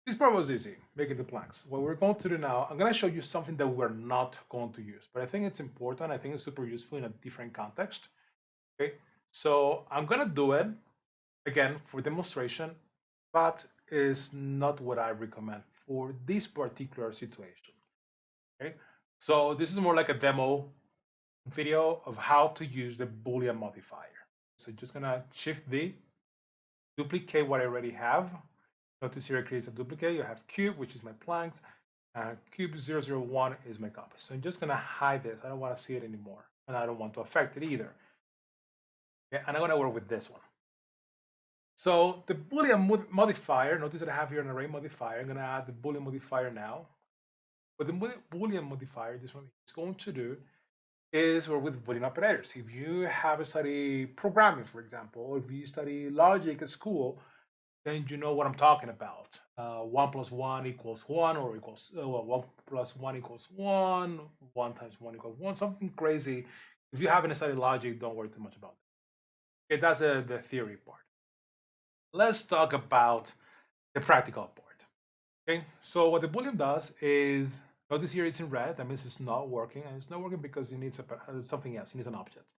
This part was easy, making the planks. What we're going to do now, I'm going to show you something that we're not going to use, but I think it's important. I think it's super useful in a different context. Okay, so I'm going to do it again for demonstration, but is not what I recommend for this particular situation. Okay, so this is more like a demo video of how to use the Boolean modifier. So just gonna Shift D, duplicate what I already have. Notice here it creates a duplicate. You have cube, which is my planks. Cube 001 is my copy. So I'm just gonna hide this. I don't want to see it anymore, and I don't want to affect it either. Okay, and I'm gonna work with this one. So the Boolean modifier, notice that I have here an array modifier. I'm gonna add the Boolean modifier now. What the Boolean modifier, this one is going to do is work with Boolean operators. If you have studied programming, for example, or if you study logic at school, then you know what I'm talking about. 1 plus 1 equals 1, or equals, well, 1 plus 1 equals 1, 1 times 1 equals 1, something crazy. If you haven't studied logic, don't worry too much about it. Okay, that's the theory part. Let's talk about the practical part. Okay, so what the Boolean does is, notice here it's in red, that means it's not working, and it's not working because it needs something else, it needs an object.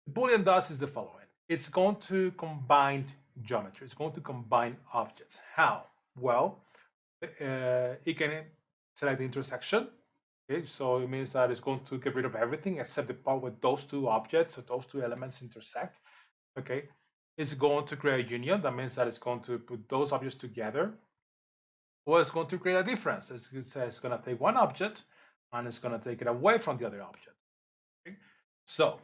The Boolean does is the following. It's going to combine geometry, it's going to combine objects. How? Well, it can select the intersection. Okay, so it means that it's going to get rid of everything except the part where those two objects or those two elements intersect. Okay, it's going to create a union. That means that it's going to put those objects together. Well, it's going to create a difference. It's going to take one object and it's going to take it away from the other object. Okay? So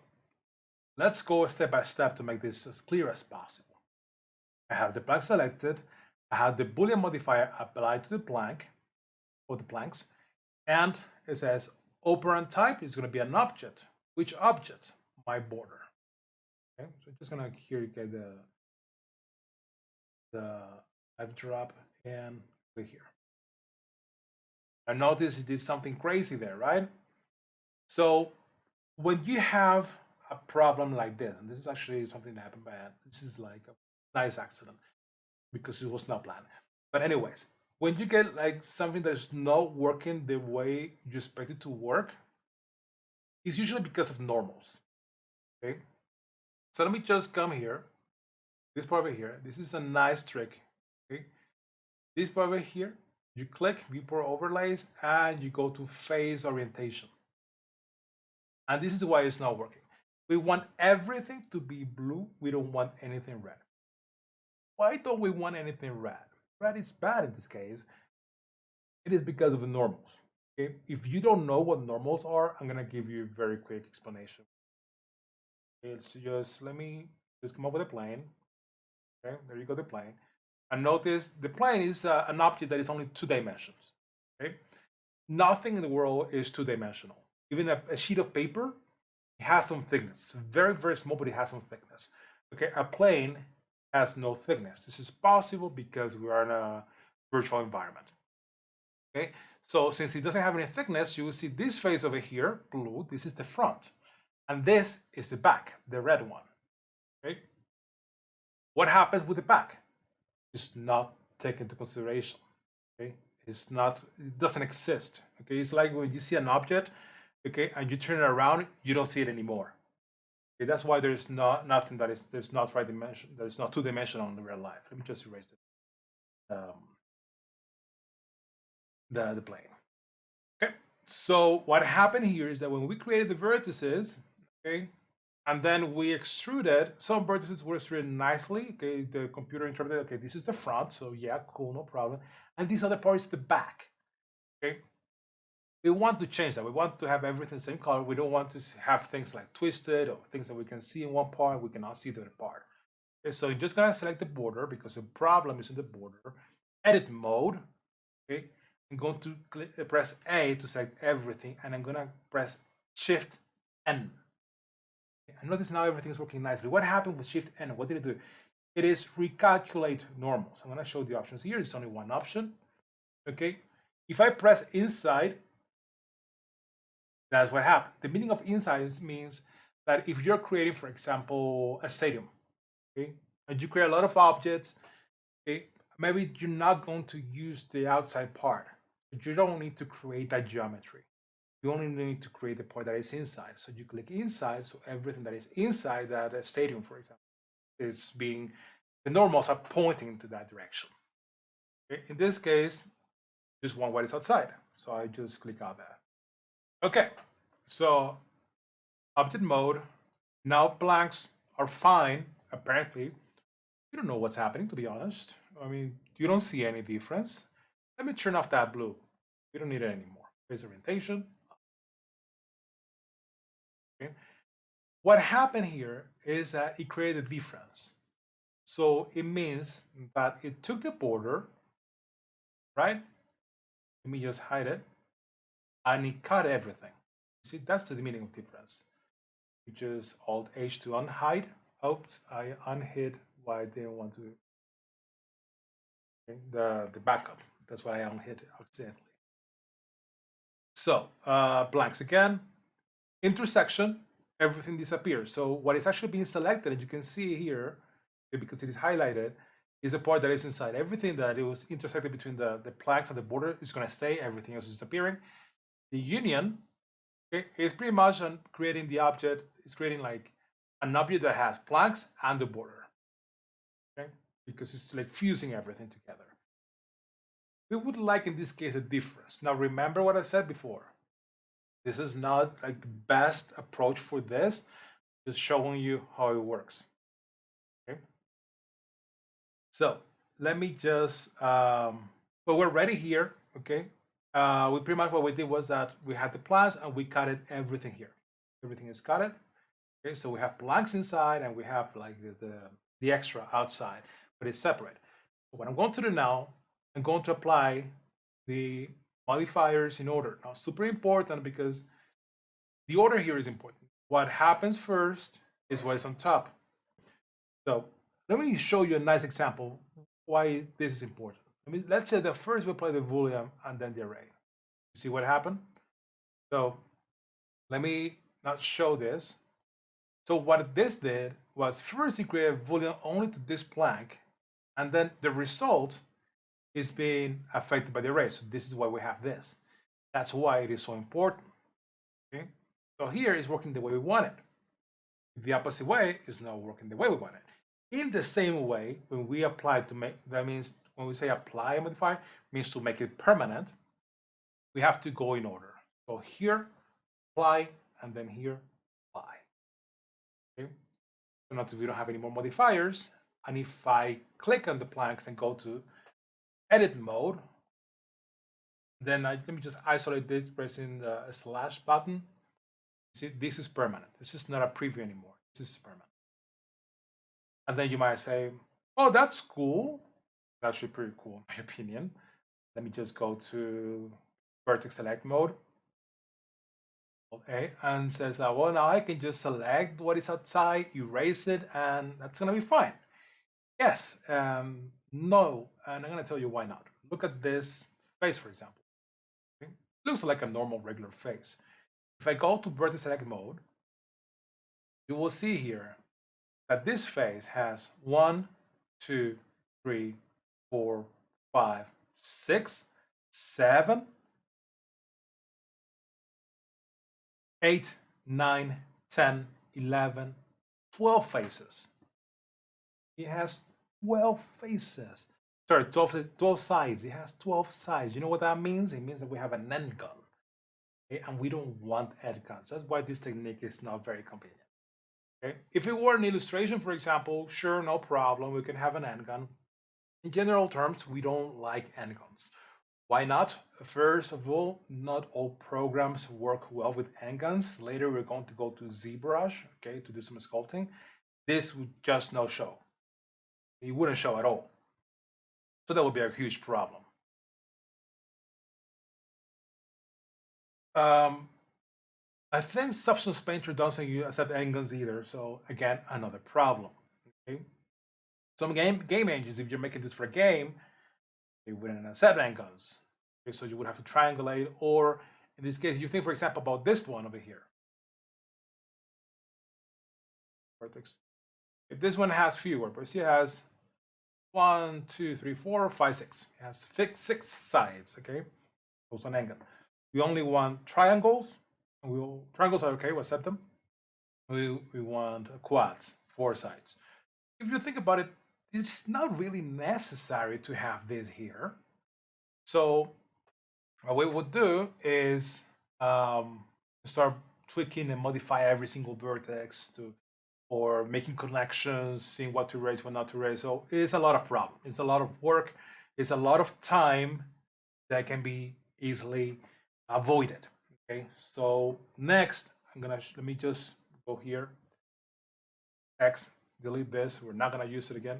let's go step by step to make this as clear as possible. I have the blank selected. I have the Boolean modifier applied to the blank or the blanks, and it says operand type is going to be an object. Which object? My border. Okay, so I'm just going to here get the I've drop and click here. I notice it did something crazy there, right? So when you have a problem like this, and this is actually something that happened bad, this is like a nice accident because it was not planned. But anyways, when you get like something that's not working the way you expect it to work, it's usually because of normals. Okay. So let me just come here, this part over here. This is a nice trick. Okay. This part over here, you click viewport overlays and you go to phase orientation. And this is why it's not working. We want everything to be blue. We don't want anything red. Why don't we want anything red? Red is bad in this case. It is because of the normals. Okay? If you don't know what normals are, I'm gonna give you a very quick explanation. It's just, let me just come up with a plane. Okay, there you go, the plane. And notice the plane is an object that is only 2 dimensions. Okay, nothing in the world is 2-dimensional. Even a sheet of paper, it has some thickness. Very, very small, but it has some thickness. Okay, a plane has no thickness. This is possible because we are in a virtual environment. Okay, so since it doesn't have any thickness, you will see this face over here, blue, this is the front. And this is the back, the red one. Okay, what happens with the back? It's not taken into consideration. Okay, it's not, it doesn't exist. Okay, it's like when you see an object, okay, and you turn it around, you don't see it anymore. Okay, that's why there's nothing that is, there's not right dimension, there's not 2-dimensional in real life. Let me just erase it. The plane. Okay, so what happened here is that when we created the vertices, okay, and then we extruded, some vertices were extruded nicely. Okay, the computer interpreted, okay, this is the front, so yeah, cool, no problem. And this other part is the back. Okay, we want to change that. We want to have everything the same color. We don't want to have things like twisted or things that we can see in one part, we cannot see the other part. Okay, so you're just gonna select the border because the problem is in the border. Edit mode. Okay, I'm going to press A to select everything, and I'm gonna press Shift N. And notice now everything is working nicely. What happened with Shift N? What did it do? It is recalculate normals. I'm gonna show the options here. It's only one option. Okay, if I press inside, that's what happened. The meaning of inside means that if you're creating, for example, a stadium, okay, and you create a lot of objects, okay, maybe you're not going to use the outside part. But you don't need to create that geometry. You only need to create the part that is inside. So you click inside, so everything that is inside that stadium, for example, is being, the normals are pointing to that direction. Okay? In this case, just want what is outside. So I just click on that. Okay, so object mode, now blanks are fine, apparently. You don't know what's happening, to be honest. I mean, you don't see any difference. Let me turn off that blue. We don't need it anymore. Face orientation. Okay. What happened here is that it created a difference. So it means that it took the border, right? Let me just hide it. And it cut everything. See, that's the meaning of difference. You just Alt H to unhide. Oops, I unhid why I didn't want to. Okay, the backup. That's why I unhid accidentally. So blanks again. Intersection, everything disappears. So what is actually being selected, as you can see here, because it is highlighted, is the part that is inside. Everything that it was intersected between the planks and the border is going to stay. Everything else is disappearing. The union, okay, is pretty much on creating the object. It's creating like an object that has planks and the border, okay, because it's like fusing everything together. We would like in this case a difference. Now remember what I said before. This is not like the best approach for this, just showing you how it works. Okay. So let me just, well, we're ready here. Okay. We pretty much what we did was that we had the plants and we cut it everything here. Everything is cut it. Okay. So we have blanks inside and we have like the extra outside, but it's separate. So what I'm going to do now, I'm going to apply the modifiers in order. Now, super important because the order here is important. What happens first is what is on top. So let me show you a nice example why this is important. Let's say that first we apply the Boolean and then the array. You see what happened? So let me not show this. So what this did was first it created Boolean only to this blank, and then the result is being affected by the array. So this is why we have this. That's why it is so important. Okay? So here is working the way we want it. The opposite way is not working the way we want it. In the same way, when we apply to make, that means when we say apply a modifier, means to make it permanent, we have to go in order. So here, apply, and then here, apply. Okay? So notice we don't have any more modifiers. And if I click on the planks and go to edit mode, then let me just isolate this pressing the slash button. See, this is permanent. This is not a preview anymore. This is permanent. And then you might say, oh, that's cool. That's actually pretty cool, in my opinion. Let me just go to vertex select mode. Okay, and says, well, now I can just select what is outside, erase it, and that's going to be fine. Yes, no, and I'm going to tell you why not. Look at this face, for example. Okay? It looks like a normal regular face. If I go to vertex select mode, you will see here that this face has 1, 2, 3, 4, 5, 6, 7, 8, 9, 10, 11, 12 faces. It has 12 faces. Sorry, 12 sides. It has 12 sides. You know what that means? It means that we have an end gun. Okay? And we don't want end guns. That's why this technique is not very convenient. Okay? If it were an illustration, for example, sure, no problem. We can have an end gun. In general terms, we don't like end guns. Why not? First of all, not all programs work well with handguns. Later, we're going to go to ZBrush, okay, to do some sculpting. This would just not show. It wouldn't show at all. So that would be a huge problem. I think Substance Painter doesn't accept handguns either. So again, another problem. Okay? Some game engines, if you're making this for a game, they wouldn't accept handguns. Okay, so you would have to triangulate, or in this case, you think, for example, about this one over here. Vertex. If this one has fewer, but it has 1, 2, 3, 4, 5, 6. It has six sides, okay? Also an angle. We only want triangles. Triangles are okay, we'll set them. We want quads, 4 sides. If you think about it, it's not really necessary to have this here. So what we would do is start tweaking and modify every single vertex or making connections, seeing what to raise, what not to raise. So it's a lot of problem. It's a lot of work. It's a lot of time that can be easily avoided. Okay. So next, let me just go here. X, delete this. We're not gonna use it again.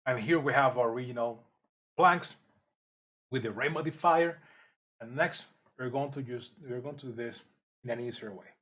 And here we have our original blanks with the array modifier. And next, we're going to do this in an easier way.